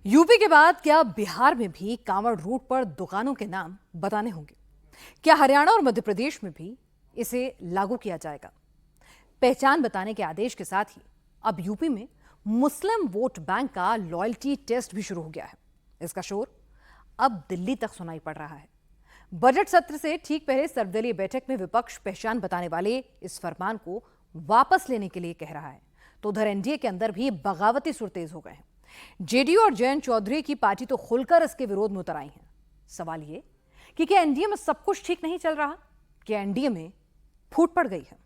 UP के बाद क्या बिहार में भी कांवड़ रूट पर दुकानों के नाम बताने होंगे? क्या हरियाणा और मध्य प्रदेश में भी इसे लागू किया जाएगा? पहचान बताने के आदेश के साथ ही अब यूपी में मुस्लिम वोट बैंक का लॉयल्टी टेस्ट भी शुरू हो गया है। इसका शोर अब दिल्ली तक सुनाई पड़ रहा है। बजट सत्र से ठीक पहले सर्वदलीय बैठक में विपक्ष पहचान बताने वाले इस फरमान को वापस लेने के लिए कह रहा है, तो उधर एनडीए के अंदर भी बगावती सुर तेज हो गए हैं। जेडीयू और जयंत चौधरी की पार्टी तो खुलकर इसके विरोध में उतर आई है। सवाल ये कि क्या एनडीए में सब कुछ ठीक नहीं चल रहा? क्या एनडीए में फूट पड़ गई है?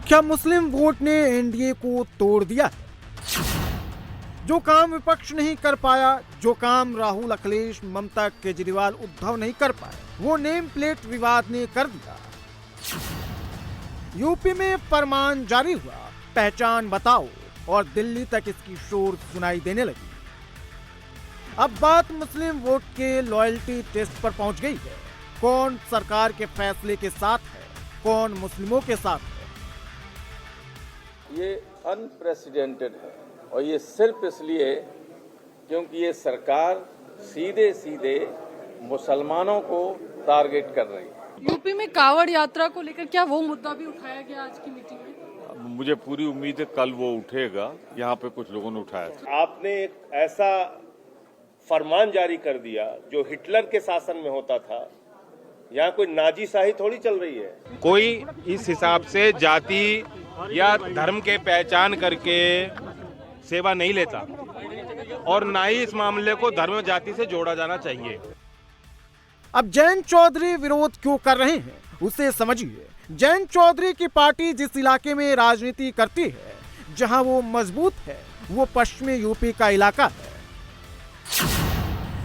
क्या मुस्लिम वोट ने एनडीए को तोड़ दिया? जो काम विपक्ष नहीं कर पाया, जो काम राहुल, अखिलेश, ममता, केजरीवाल, उद्धव नहीं कर पाए, वो नेम प्लेट विवाद ने कर दिया। यूपी में फरमान जारी हुआ, पहचान बताओ, और दिल्ली तक इसकी शोर सुनाई देने लगी। अब बात मुस्लिम वोट के लॉयल्टी टेस्ट पर पहुंच गई है। कौन सरकार के फैसले के साथ है, कौन मुस्लिमों के साथ है? ये अनप्रेसिडेंटेड है और ये सिर्फ इसलिए क्योंकि ये सरकार सीधे सीधे मुसलमानों को टारगेट कर रही है। यूपी में कांवड़ यात्रा को लेकर क्या वो मुद्दा भी उठाया गया आज की मीटिंग में? मुझे पूरी उम्मीद है कल वो उठेगा। यहाँ पे कुछ लोगों ने उठाया था। आपने एक ऐसा फरमान जारी कर दिया जो हिटलर के शासन में होता था। यहाँ कोई नाजी शाही थोड़ी चल रही है। कोई इस हिसाब से जाति या धर्म के पहचान करके सेवा नहीं लेता और ना ही इस मामले को धर्म जाति से जोड़ा जाना चाहिए। अब जयंत चौधरी विरोध क्यों कर रहे हैं उसे समझिए। जयंत चौधरी की पार्टी जिस इलाके में राजनीति करती है, जहां वो मजबूत है, वो पश्चिमी यूपी का इलाका है।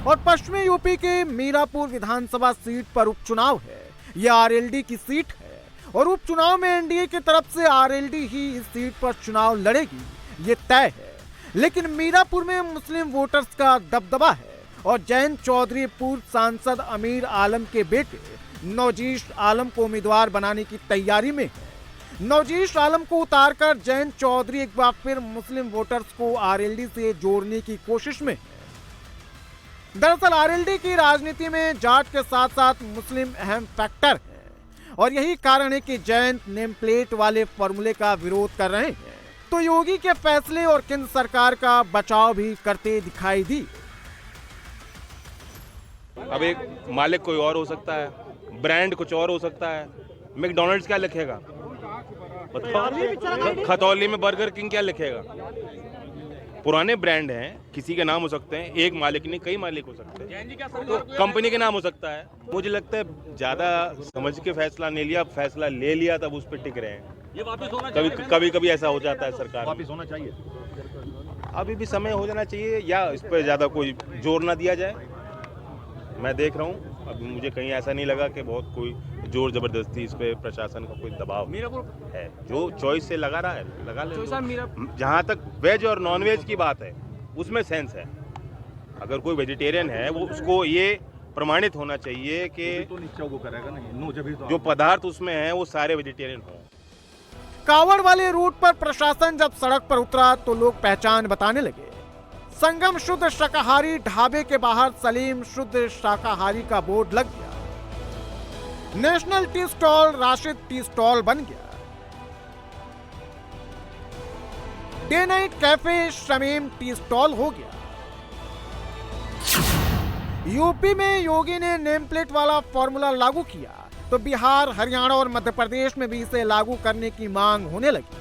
और पश्चिमी यूपी के मीरापुर विधानसभा सीट पर उपचुनाव है। यह आरएलडी की सीट है और उपचुनाव में एनडीए की तरफ से आरएलडी ही इस सीट पर चुनाव लड़ेगी, ये तय है। लेकिन मीरापुर में मुस्लिम वोटर्स का दबदबा है और जयंत चौधरी पूर्व सांसद अमीर आलम के बेटे नौजीश आलम को उम्मीदवार बनाने की तैयारी में है। नौजीश आलम को उतारकर जयंत चौधरी एक बार फिर मुस्लिम वोटर्स को आरएलडी से जोड़ने की कोशिश में है। दरअसल आरएलडी की राजनीति में जाट के साथ साथ मुस्लिम अहम फैक्टर है और यही कारण है कि जयंत नेम प्लेट वाले फॉर्मूले का विरोध कर रहे हैं। तो योगी के फैसले और केंद्र सरकार का बचाव भी करते दिखाई दी। अब एक मालिक कोई और हो सकता है, ब्रांड कुछ और हो सकता है। मैकडॉनल्ड्स क्या लिखेगा? खतौली में बर्गर किंग क्या लिखेगा? पुराने ब्रांड हैं, किसी के नाम हो सकते हैं, एक मालिक नहीं कई मालिक हो सकते हैं, तो कंपनी के नाम हो सकता है। मुझे लगता है ज्यादा समझ के फैसला नहीं लिया, फैसला ले लिया तब उस पर टिक रहे हैं। ये वापस होना चाहिए। कभी ऐसा हो जाता है, सरकार वापस होना चाहिए। अभी भी समय हो जाना चाहिए या इस पर ज्यादा कोई जोर ना दिया जाए। मैं देख रहा हूँ, अभी मुझे कहीं ऐसा नहीं लगा कि बहुत कोई जोर जबरदस्ती इस पे प्रशासन का कोई दबाव है। जो चॉइस से लगा रहा है लगा ले। जहाँ तक वेज और नॉन वेज की बात है उसमें सेंस है। अगर कोई वेजिटेरियन है वो उसको ये प्रमाणित होना चाहिए कि जो पदार्थ उसमें है वो सारे वेजिटेरियन हों। कांवड़ वाले रूट पर प्रशासन जब सड़क पर उतरा तो लोग पहचान बताने लगे। संगम शुद्ध शाकाहारी ढाबे के बाहर सलीम शुद्ध शाकाहारी का बोर्ड लग गया। National tea stall Rashid tea stall बन गया। Day night cafe Shamim tea stall हो गया। यूपी में योगी ने नेम प्लेट वाला फॉर्मूला लागू किया तो बिहार, हरियाणा और मध्य प्रदेश में भी इसे लागू करने की मांग होने लगी।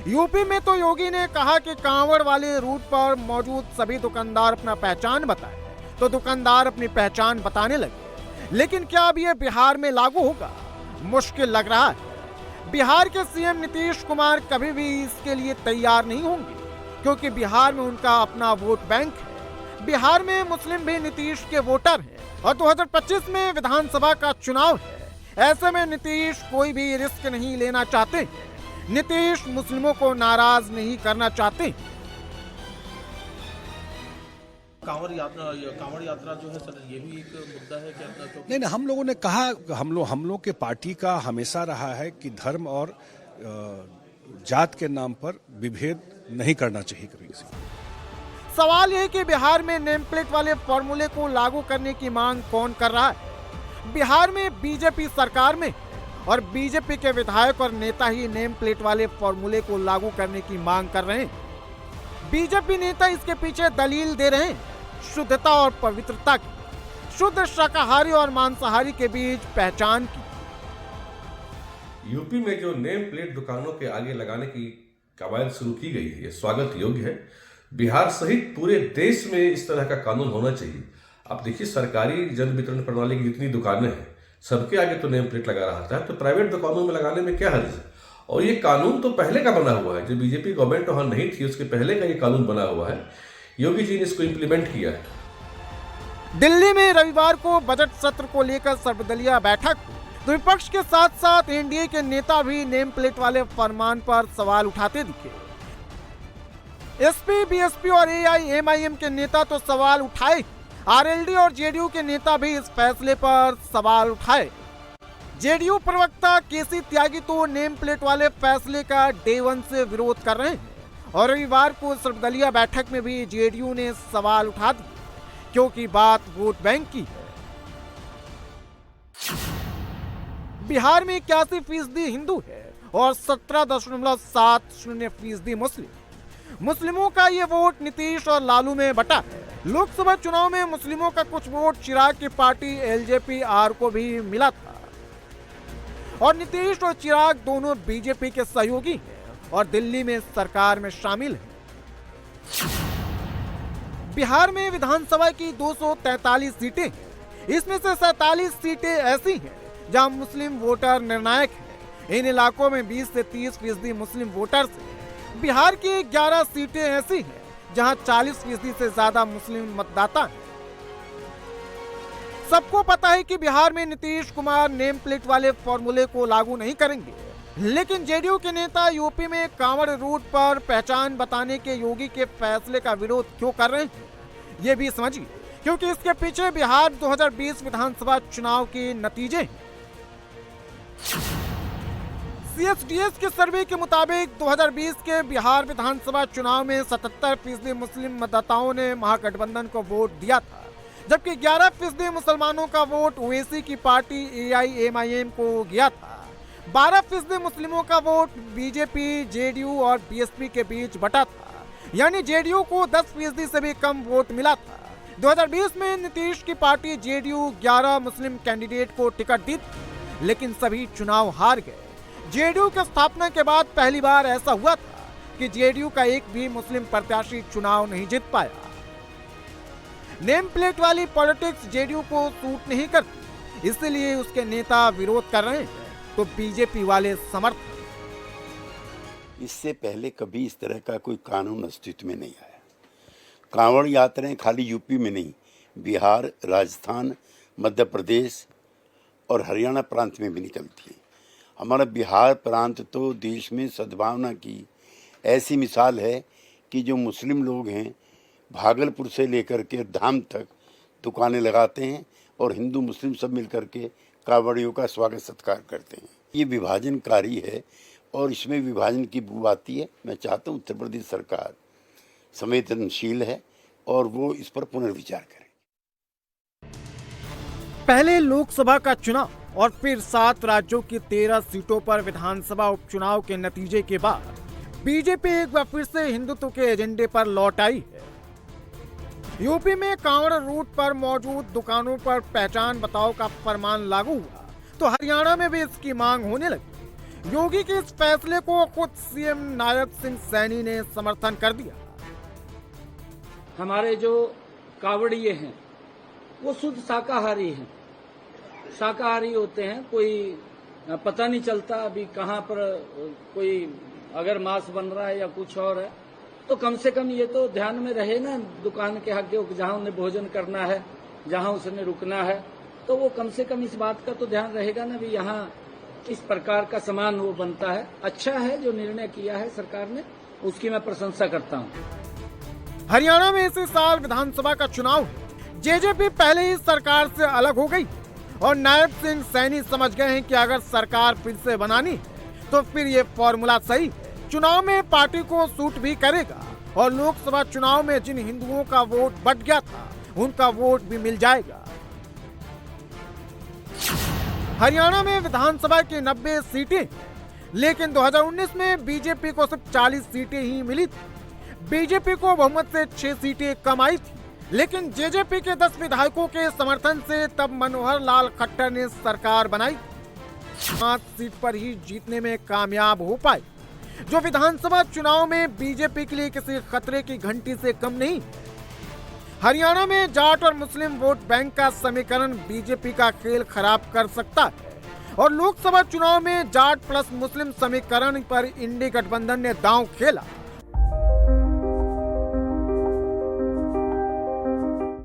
यूपी में तो योगी ने कहा कि कांवड़ वाले रूट पर मौजूद सभी दुकानदार अपना पहचान बताएं, तो दुकानदार अपनी पहचान बताने लगे। लेकिन क्या अब यह बिहार में लागू होगा? मुश्किल लग रहा है। बिहार के सीएम नीतीश कुमार कभी भी इसके लिए तैयार नहीं होंगे क्योंकि बिहार में उनका अपना वोट बैंक है। बिहार में मुस्लिम भी नीतीश के वोटर हैं और 2025 में विधानसभा का चुनाव है। ऐसे में नीतीश कोई भी रिस्क नहीं लेना चाहते हैं। नीतीश मुस्लिमों को नाराज नहीं करना चाहते। कांवड़ यात्रा जो है सर, ये भी एक मुद्दा है क्या? नहीं, हम लोगों ने कहा, हम लोग के पार्टी का हमेशा रहा है कि धर्म और जात के नाम पर विभेद नहीं करना चाहिए कभी किसी को। सवाल यह कि बिहार में नेम प्लेट वाले फॉर्मूले को लागू करने की मांग कौन कर रहा है? बिहार में बीजेपी सरकार में और बीजेपी के विधायक और नेता ही नेम प्लेट वाले फॉर्मूले को लागू करने की मांग कर रहे हैं। बीजेपी नेता इसके पीछे दलील दे रहे हैं शुद्धता और पवित्रता की, शुद्ध शाकाहारी और मांसाहारी के बीच पहचान की। यूपी में जो नेम प्लेट दुकानों के आगे लगाने की कवायद शुरू की गई है, ये स्वागत योग्य है। बिहार सहित पूरे देश में इस तरह का कानून होना चाहिए। आप देखिए, सरकारी जन वितरण प्रणाली की जितनी दुकानें हैं, सबके आगे तो नेम प्लेट लगा रहा था, तो प्राइवेट दुकानों में लगाने में क्या हर्ज है? और ये कानून तो पहले का बना हुआ है, जो बीजेपी गवर्नमेंट वहां नहीं थी उसके पहले का ये कानून बना हुआ है। योगी जी ने इसको इम्प्लीमेंट किया है। दिल्ली में रविवार को बजट सत्र को लेकर सर्वदलीय बैठक, तो विपक्ष के साथ साथ एनडीए के नेता भी नेम प्लेट वाले फरमान पर सवाल उठाते दिखे। एसपी, बीएसपी और एआईएमआईएम के नेता तो सवाल उठाए, आरएलडी और जेडीयू के नेता भी इस फैसले पर सवाल उठाए। जेडीयू प्रवक्ता केसी त्यागी तो नेम प्लेट वाले फैसले का डे वन से विरोध कर रहे हैं और रविवार को सर्वदलीय बैठक में भी जेडीयू ने सवाल उठा दिए, क्योंकि बात वोट बैंक की है। बिहार में 81% हिंदू है और 17.70% मुस्लिमों का ये वोट नीतीश और लालू में बटा है। लोकसभा चुनाव में मुस्लिमों का कुछ वोट चिराग की पार्टी एलजेपी आर को भी मिला था और नीतीश और चिराग दोनों बीजेपी के सहयोगी हैं और दिल्ली में सरकार में शामिल हैं। बिहार में विधानसभा की 243 सीटें हैं, इसमें से 47 सीटें ऐसी हैं जहां मुस्लिम वोटर निर्णायक हैं। इन इलाकों में 20 से 30% मुस्लिम वोटर्स हैं। बिहार की 11 सीटें ऐसी हैं जहां 40% से ज्यादा मुस्लिम मतदाता हैं। सबको पता है कि बिहार में नीतीश कुमार नेम प्लेट वाले फॉर्मूले को लागू नहीं करेंगे, लेकिन जेडीयू के नेता यूपी में कांवड़ रूट पर पहचान बताने के योगी के फैसले का विरोध क्यों कर रहे हैं, ये भी समझिए, क्योंकि इसके पीछे बिहार 2020 विधानसभा चुनाव के नतीजे हैं। सीएसडीएस के सर्वे के मुताबिक 2020 के बिहार विधानसभा चुनाव में 77% मुस्लिम मतदाताओं ने महागठबंधन को वोट दिया था, जबकि 11% मुसलमानों का वोट ओवैसी की पार्टी एआईएमआईएम को गया था। 12% मुस्लिमों का वोट बीजेपी, जेडीयू और बीएसपी के बीच बटा था, यानी जेडीयू को 10% से भी कम वोट मिला था। 2020 में नीतीश की पार्टी जेडीयू 11 मुस्लिम कैंडिडेट को टिकट दी थी, लेकिन सभी चुनाव हार गए। जेडीयू की स्थापना के बाद पहली बार ऐसा हुआ था कि जेडीयू का एक भी मुस्लिम प्रत्याशी चुनाव नहीं जीत पाया। नेम प्लेट वाली पॉलिटिक्स जेडीयू को सूट नहीं करती, इसलिए उसके नेता विरोध कर रहे हैं, तो बीजेपी वाले समर्थन। इससे पहले कभी इस तरह का कोई कानून अस्तित्व में नहीं आया। कांवड़ यात्राएं खाली यूपी में नहीं, बिहार, राजस्थान, मध्य प्रदेश और हरियाणा प्रांत में भी निकलती है। हमारा बिहार प्रांत तो देश में सद्भावना की ऐसी मिसाल है कि जो मुस्लिम लोग हैं भागलपुर से लेकर के धाम तक दुकानें लगाते हैं और हिंदू मुस्लिम सब मिलकर के कांवड़ियों का स्वागत सत्कार करते हैं। ये विभाजनकारी है और इसमें विभाजन की बू आती है। मैं चाहता हूँ उत्तर प्रदेश सरकार संवेदनशील है और वो इस पर पुनर्विचार करे। पहले लोकसभा का चुनाव और फिर 7 राज्यों की 13 सीटों पर विधानसभा उपचुनाव के नतीजे के बाद बीजेपी एक बार फिर से हिंदुत्व के एजेंडे पर लौट आई है। यूपी में कांवड़ रूट पर मौजूद दुकानों पर पहचान बताओ का फरमान लागू हुआ, तो हरियाणा में भी इसकी मांग होने लगी। योगी के इस फैसले को खुद सीएम नायब सिंह सैनी ने समर्थन कर दिया। हमारे जो कांवड़िए हैं वो शुद्ध शाकाहारी हैं, शाकाहारी होते हैं। कोई पता नहीं चलता अभी कहाँ पर कोई अगर मांस बन रहा है या कुछ और है, तो कम से कम ये तो ध्यान में रहे ना दुकान के आगे जहाँ उन्हें भोजन करना है, जहाँ उसने रुकना है, तो वो कम से कम इस बात का तो ध्यान रहेगा ना भी यहाँ इस प्रकार का सामान वो बनता है। अच्छा है जो निर्णय किया है सरकार ने, उसकी मैं प्रशंसा करता हूँ। हरियाणा में इसी साल विधानसभा का चुनाव है। जेजेपी पहले ही सरकार से अलग हो गई और नायब सिंह सैनी समझ गए हैं कि अगर सरकार फिर से बनानी है तो फिर ये फॉर्मूला सही है। चुनाव में पार्टी को सूट भी करेगा और लोकसभा चुनाव में जिन हिंदुओं का वोट बट गया था उनका वोट भी मिल जाएगा। हरियाणा में विधानसभा की 90 सीटें, लेकिन 2019 में बीजेपी को सिर्फ 40 सीटें ही मिली थी। बीजेपी को बहुमत से 6 सीटें कम आई थी, लेकिन जेजेपी के 10 विधायकों के समर्थन से तब मनोहर लाल खट्टर ने सरकार बनाई। 5 सीट पर ही जीतने में कामयाब हो पाए, जो विधानसभा चुनाव में बीजेपी के लिए किसी खतरे की घंटी से कम नहीं। हरियाणा में जाट और मुस्लिम वोट बैंक का समीकरण बीजेपी का खेल खराब कर सकता है और लोकसभा चुनाव में जाट प्लस मुस्लिम समीकरण पर इंडी गठबंधन ने दांव खेला